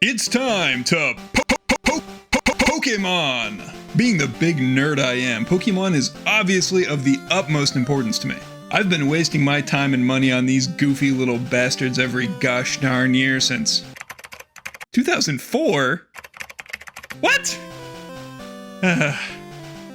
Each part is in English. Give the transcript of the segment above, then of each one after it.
It's time to Pokémon! Being the big nerd I am, Pokémon is obviously of the utmost importance to me. I've been wasting my time and money on these goofy little bastards every gosh darn year since 2004? What?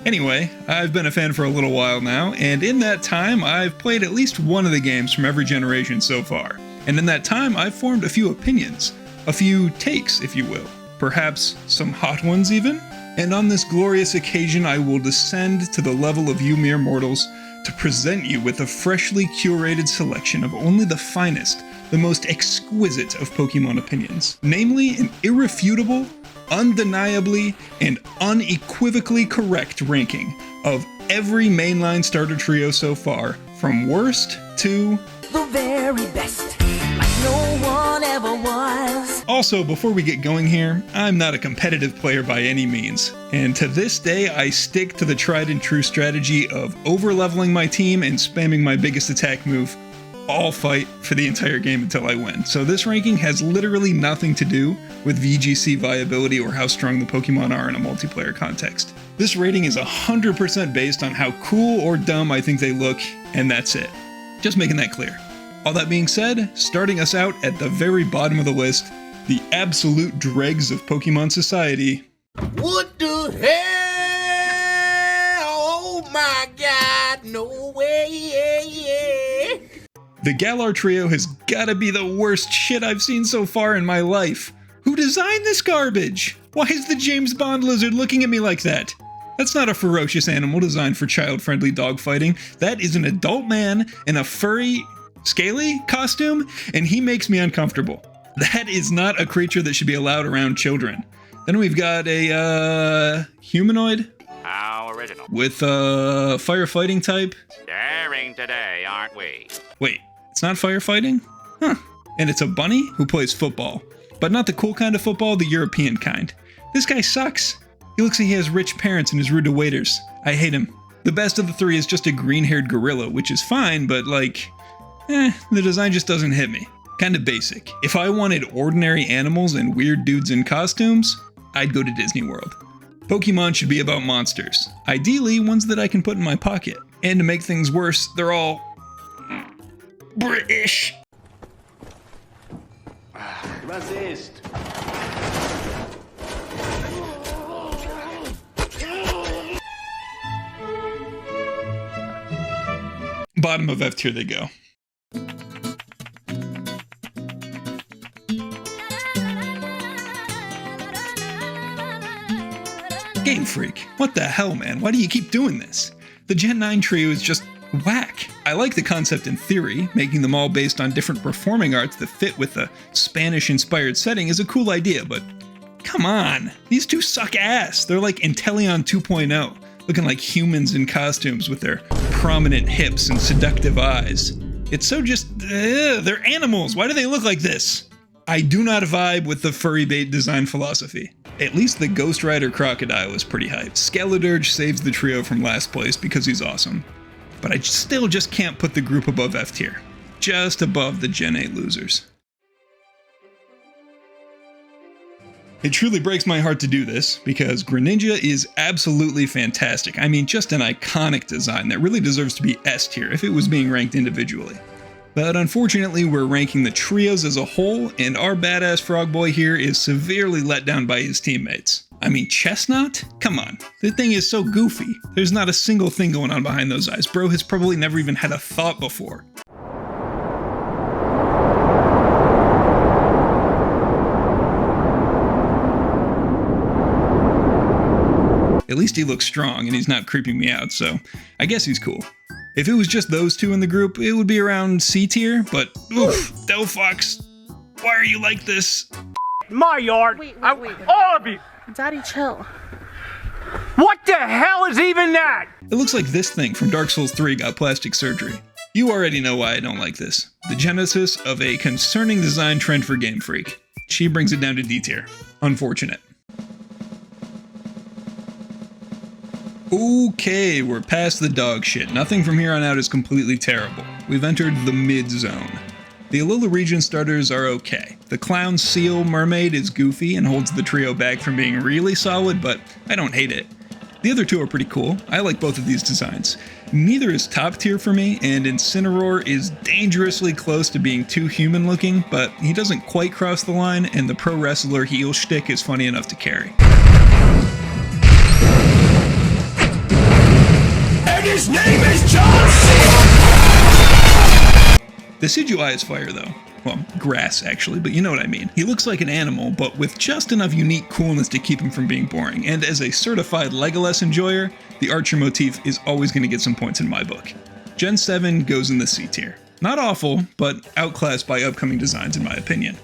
Anyway, I've been a fan for a little while now, and in that time I've played at least one of the games from every generation so far. And in that time I've formed a few opinions. A few takes, if you will. Perhaps some hot ones even? And on this glorious occasion I will descend to the level of you mere mortals to present you with a freshly curated selection of only the finest, the most exquisite of Pokemon opinions. Namely, an irrefutable, undeniably, and unequivocally correct ranking of every mainline starter trio so far, from worst to the very best, like no one ever was. Also, before we get going here, I'm not a competitive player by any means, and to this day I stick to the tried and true strategy of over-leveling my team and spamming my biggest attack move all fight for the entire game until I win. So this ranking has literally nothing to do with VGC viability or how strong the Pokemon are in a multiplayer context. This rating is 100% based on how cool or dumb I think they look, and that's it. Just making that clear. All that being said, starting us out at the very bottom of the list, the absolute dregs of Pokemon society. What the hell? Oh my god, no way. The Galar trio has gotta be the worst shit I've seen so far in my life. Who designed this garbage? Why is the James Bond lizard looking at me like that? That's not a ferocious animal designed for child-friendly dogfighting. That is an adult man in a furry, scaly costume, and he makes me uncomfortable. That is not a creature that should be allowed around children. Then we've got a, humanoid. How original. With a firefighting type. Daring today, aren't we? Wait, it's not firefighting? Huh. And it's a bunny who plays football. But not the cool kind of football, the European kind. This guy sucks. He looks like he has rich parents and is rude to waiters. I hate him. The best of the three is just a green-haired gorilla, which is fine, but like, the design just doesn't hit me. Kinda basic. If I wanted ordinary animals and weird dudes in costumes, I'd go to Disney World. Pokemon should be about monsters. Ideally, ones that I can put in my pocket. And to make things worse, they're all British. Resist. Bottom of F tier they go. Game Freak, what the hell, man? Why do you keep doing this? The Gen 9 trio is just whack. I like the concept in theory, making them all based on different performing arts that fit with the Spanish-inspired setting is a cool idea, but come on, these two suck ass. They're like Inteleon 2.0, looking like humans in costumes with their prominent hips and seductive eyes. It's so just, they're animals. Why do they look like this? I do not vibe with the furry bait design philosophy. At least the Ghost Rider Crocodile was pretty hyped. Skeledirge saves the trio from last place because he's awesome. But I still just can't put the group above F tier. Just above the Gen 8 losers. It truly breaks my heart to do this, because Greninja is absolutely fantastic. I mean, just an iconic design that really deserves to be S tier if it was being ranked individually. But unfortunately, we're ranking the trios as a whole, and our badass frog boy here is severely let down by his teammates. I mean, Chestnut? Come on, the thing is so goofy. There's not a single thing going on behind those eyes. Bro has probably never even had a thought before. At least he looks strong and he's not creeping me out, so I guess he's cool. If it was just those two in the group, it would be around C tier, but oof, Delphox, why are you like this? My yard. Wait. All of you. Daddy, chill. What the hell is even that? It looks like this thing from Dark Souls 3 got plastic surgery. You already know why I don't like this. The genesis of a concerning design trend for Game Freak. She brings it down to D tier. Unfortunate. Okay, we're past the dog shit. Nothing from here on out is completely terrible. We've entered the mid zone. The Alola region starters are okay. The Clown Seal Mermaid is goofy and holds the trio back from being really solid, but I don't hate it. The other two are pretty cool. I like both of these designs. Neither is top tier for me, and Incineroar is dangerously close to being too human looking, but he doesn't quite cross the line, and the pro wrestler heel shtick is funny enough to carry. And his name is John C. The Decidueye is fire though. Well, grass actually, but you know what I mean. He looks like an animal, but with just enough unique coolness to keep him from being boring, and as a certified Legolas enjoyer, the Archer motif is always going to get some points in my book. Gen 7 goes in the C tier. Not awful, but outclassed by upcoming designs in my opinion.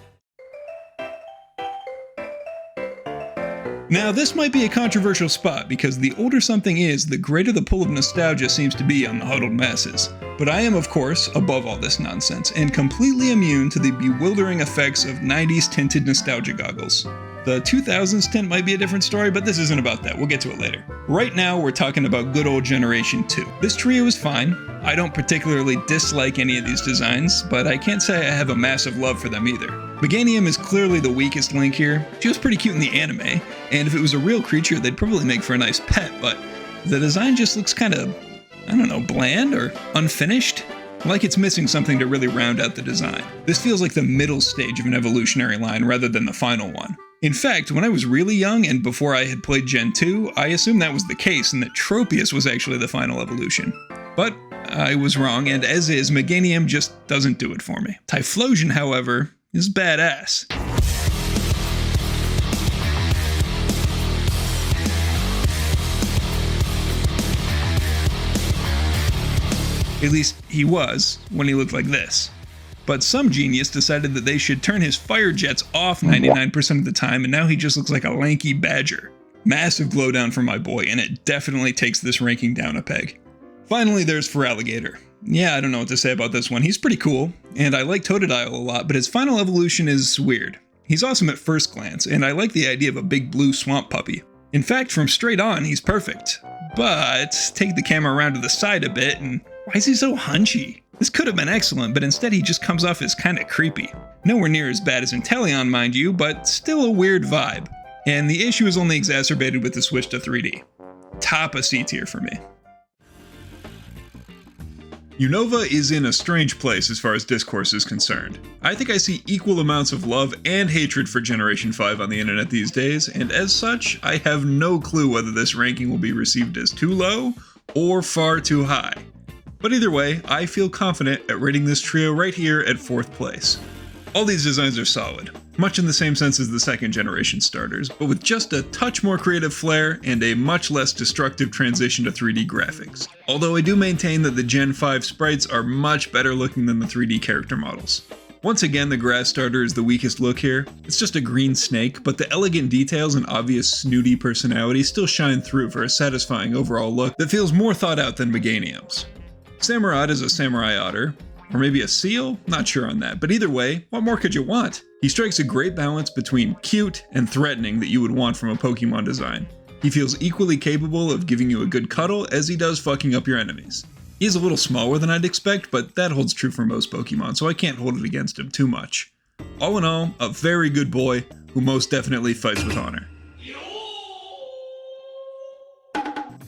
Now, this might be a controversial spot, because the older something is, the greater the pull of nostalgia seems to be on the huddled masses. But I am, of course, above all this nonsense, and completely immune to the bewildering effects of 90s tinted nostalgia goggles. The 2000s tint might be a different story, but this isn't about that, we'll get to it later. Right now, we're talking about good old Generation 2. This trio is fine. I don't particularly dislike any of these designs, but I can't say I have a massive love for them either. Meganium is clearly the weakest link here. She was pretty cute in the anime, and if it was a real creature, they'd probably make for a nice pet, but the design just looks kind of, I don't know, bland or unfinished? Like it's missing something to really round out the design. This feels like the middle stage of an evolutionary line rather than the final one. In fact, when I was really young and before I had played Gen 2, I assumed that was the case and that Tropius was actually the final evolution. But I was wrong, and as is, Meganium just doesn't do it for me. Typhlosion, however, is badass. At least he was, when he looked like this. But some genius decided that they should turn his fire jets off 99% of the time, and now he just looks like a lanky badger. Massive glow down for my boy, and it definitely takes this ranking down a peg. Finally, there's Feraligatr. Yeah, I don't know what to say about this one. He's pretty cool, and I like Totodile a lot, but his final evolution is weird. He's awesome at first glance, and I like the idea of a big blue swamp puppy. In fact, from straight on, he's perfect. But take the camera around to the side a bit, and why is he so hunchy? This could have been excellent, but instead he just comes off as kinda creepy. Nowhere near as bad as Inteleon, mind you, but still a weird vibe. And the issue is only exacerbated with the switch to 3D. Top a C tier for me. Unova is in a strange place as far as discourse is concerned. I think I see equal amounts of love and hatred for Generation 5 on the internet these days, and as such, I have no clue whether this ranking will be received as too low or far too high. But either way, I feel confident at rating this trio right here at 4th place. All these designs are solid, much in the same sense as the second generation starters, but with just a touch more creative flair and a much less destructive transition to 3D graphics. Although I do maintain that the Gen 5 sprites are much better looking than the 3D character models. Once again, the grass starter is the weakest look here. It's just a green snake, but the elegant details and obvious snooty personality still shine through for a satisfying overall look that feels more thought out than Meganium's. Samurott is a samurai otter, or maybe a seal? Not sure on that, but either way, what more could you want? He strikes a great balance between cute and threatening that you would want from a Pokemon design. He feels equally capable of giving you a good cuddle as he does fucking up your enemies. He is a little smaller than I'd expect, but that holds true for most Pokemon, so I can't hold it against him too much. All in all, a very good boy who most definitely fights with honor.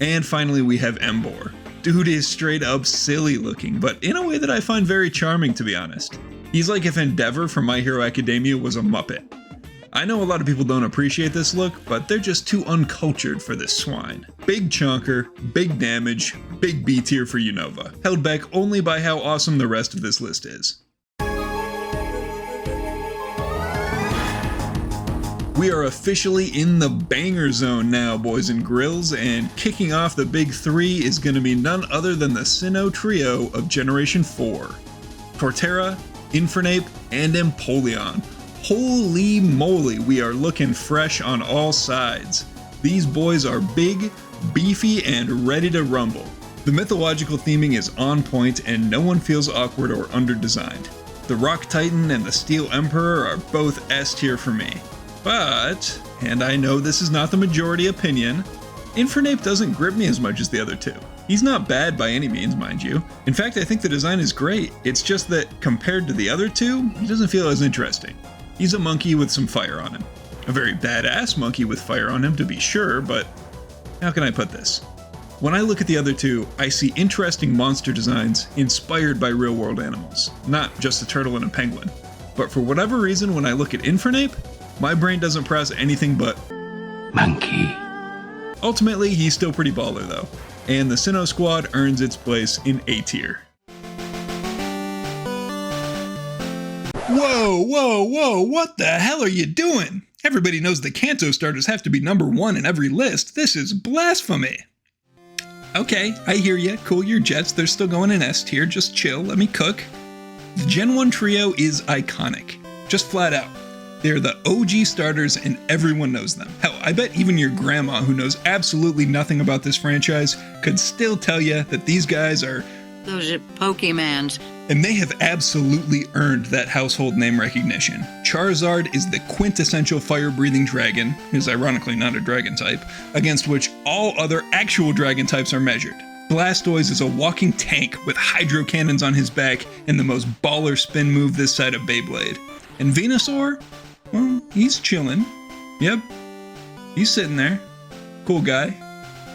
And finally we have Emboar. Dude is straight up silly looking, but in a way that I find very charming, to be honest. He's like if Endeavor from My Hero Academia was a Muppet. I know a lot of people don't appreciate this look, but they're just too uncultured for this swine. Big chonker, big damage, big B tier for Unova, held back only by how awesome the rest of this list is. We are officially in the banger zone now, boys and grills, and kicking off the big three is going to be none other than the Sinnoh trio of Generation 4. Torterra, Infernape, and Empoleon. Holy moly, we are looking fresh on all sides. These boys are big, beefy, and ready to rumble. The mythological theming is on point and no one feels awkward or underdesigned. The Rock Titan and the Steel Emperor are both S tier for me. But, and I know this is not the majority opinion, Infernape doesn't grip me as much as the other two. He's not bad by any means, mind you. In fact, I think the design is great. It's just that compared to the other two, he doesn't feel as interesting. He's a monkey with some fire on him. A very badass monkey with fire on him, to be sure, but how can I put this? When I look at the other two, I see interesting monster designs inspired by real-world animals, not just a turtle and a penguin. But for whatever reason, when I look at Infernape, my brain doesn't process anything but Monkey. Ultimately, he's still pretty baller though, and the Sinnoh squad earns its place in A tier. Whoa, what the hell are you doing? Everybody knows the Kanto starters have to be number 1 in every list. This is blasphemy. Okay, I hear ya. Cool your jets, they're still going in S tier. Just chill, let me cook. The Gen 1 trio is iconic. Just flat out. They're the OG starters and everyone knows them. Hell, I bet even your grandma, who knows absolutely nothing about this franchise, could still tell you that these guys are... Those are Pokemons. And they have absolutely earned that household name recognition. Charizard is the quintessential fire-breathing dragon, who's ironically not a dragon type, against which all other actual dragon types are measured. Blastoise is a walking tank with hydro cannons on his back and the most baller spin move this side of Beyblade. And Venusaur? Well, he's chillin'. Yep. He's sitting there. Cool guy.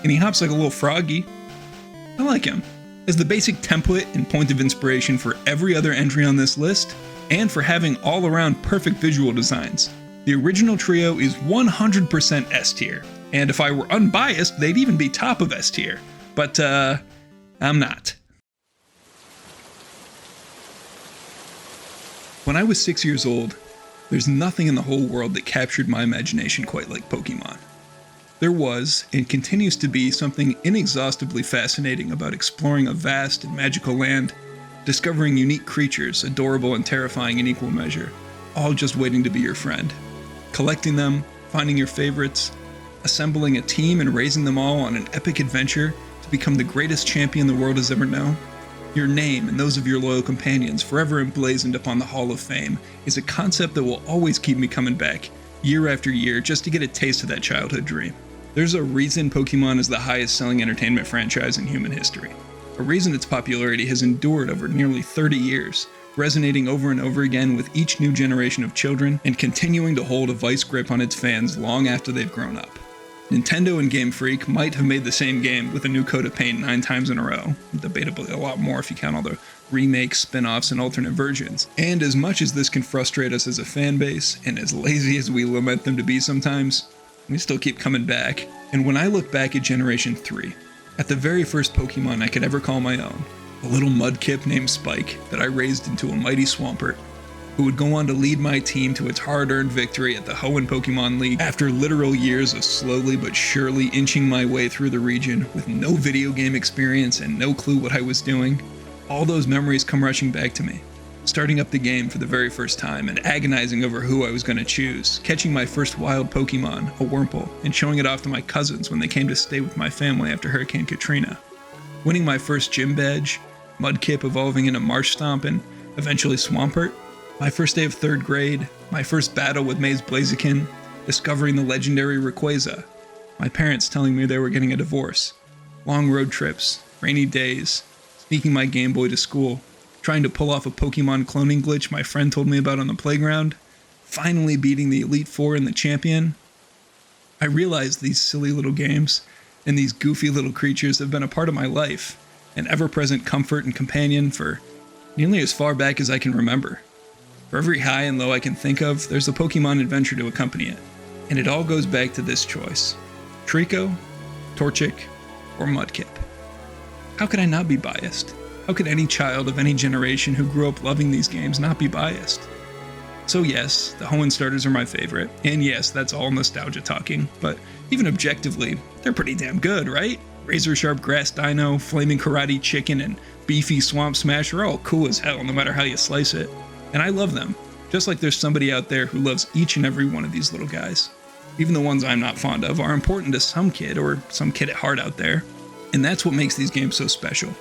And he hops like a little froggy. I like him. As the basic template and point of inspiration for every other entry on this list, and for having all-around perfect visual designs. The original trio is 100% S tier, and if I were unbiased, they'd even be top of S tier. But, I'm not. When I was 6 years old, there's nothing in the whole world that captured my imagination quite like Pokemon. There was, and continues to be, something inexhaustibly fascinating about exploring a vast and magical land, discovering unique creatures, adorable and terrifying in equal measure, all just waiting to be your friend. Collecting them, finding your favorites, assembling a team and raising them all on an epic adventure to become the greatest champion the world has ever known. Your name and those of your loyal companions forever emblazoned upon the Hall of Fame is a concept that will always keep me coming back, year after year, just to get a taste of that childhood dream. There's a reason Pokemon is the highest selling entertainment franchise in human history. A reason its popularity has endured over nearly 30 years, resonating over and over again with each new generation of children, and continuing to hold a vice grip on its fans long after they've grown up. Nintendo and Game Freak might have made the same game with a new coat of paint 9 times in a row, debatably a lot more if you count all the remakes, spin-offs, and alternate versions. And as much as this can frustrate us as a fan base, and as lazy as we lament them to be sometimes, we still keep coming back. And when I look back at Generation 3, at the very first Pokemon I could ever call my own, a little mudkip named Spike that I raised into a mighty Swampert, who would go on to lead my team to its hard-earned victory at the Hoenn Pokemon League after literal years of slowly but surely inching my way through the region with no video game experience and no clue what I was doing. All those memories come rushing back to me. Starting up the game for the very first time and agonizing over who I was going to choose, catching my first wild Pokemon, a Wurmple, and showing it off to my cousins when they came to stay with my family after Hurricane Katrina. Winning my first gym badge, Mudkip evolving into Marshstomp and eventually Swampert, my first day of 3rd grade, my first battle with Maze Blaziken, discovering the legendary Rayquaza, my parents telling me they were getting a divorce, long road trips, rainy days, sneaking my Game Boy to school, trying to pull off a Pokemon cloning glitch my friend told me about on the playground, finally beating the Elite Four and the champion. I realized these silly little games and these goofy little creatures have been a part of my life, an ever-present comfort and companion for nearly as far back as I can remember. For every high and low I can think of, there's a Pokemon adventure to accompany it, and it all goes back to this choice: Trico, Torchic, or Mudkip. How could I not be biased? How could any child of any generation who grew up loving these games not be biased? So yes, the Hoenn starters are my favorite, and yes, that's all nostalgia talking, but even objectively, they're pretty damn good, right? Razor Sharp Grass Dino, Flaming Karate Chicken, and Beefy Swamp Smash are all cool as hell no matter how you slice it. And I love them, just like there's somebody out there who loves each and every one of these little guys. Even the ones I'm not fond of are important to some kid or some kid at heart out there, and that's what makes these games so special.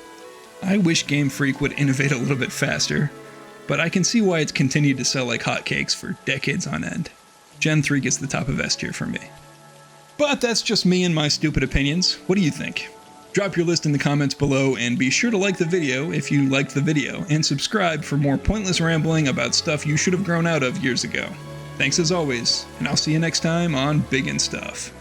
I wish Game Freak would innovate a little bit faster, but I can see why it's continued to sell like hotcakes for decades on end. Gen 3 gets the top of S tier for me. But that's just me and my stupid opinions. What do you think? Drop your list in the comments below, and be sure to like the video if you liked the video, and subscribe for more pointless rambling about stuff you should have grown out of years ago. Thanks as always, and I'll see you next time on Biggin' Stuff.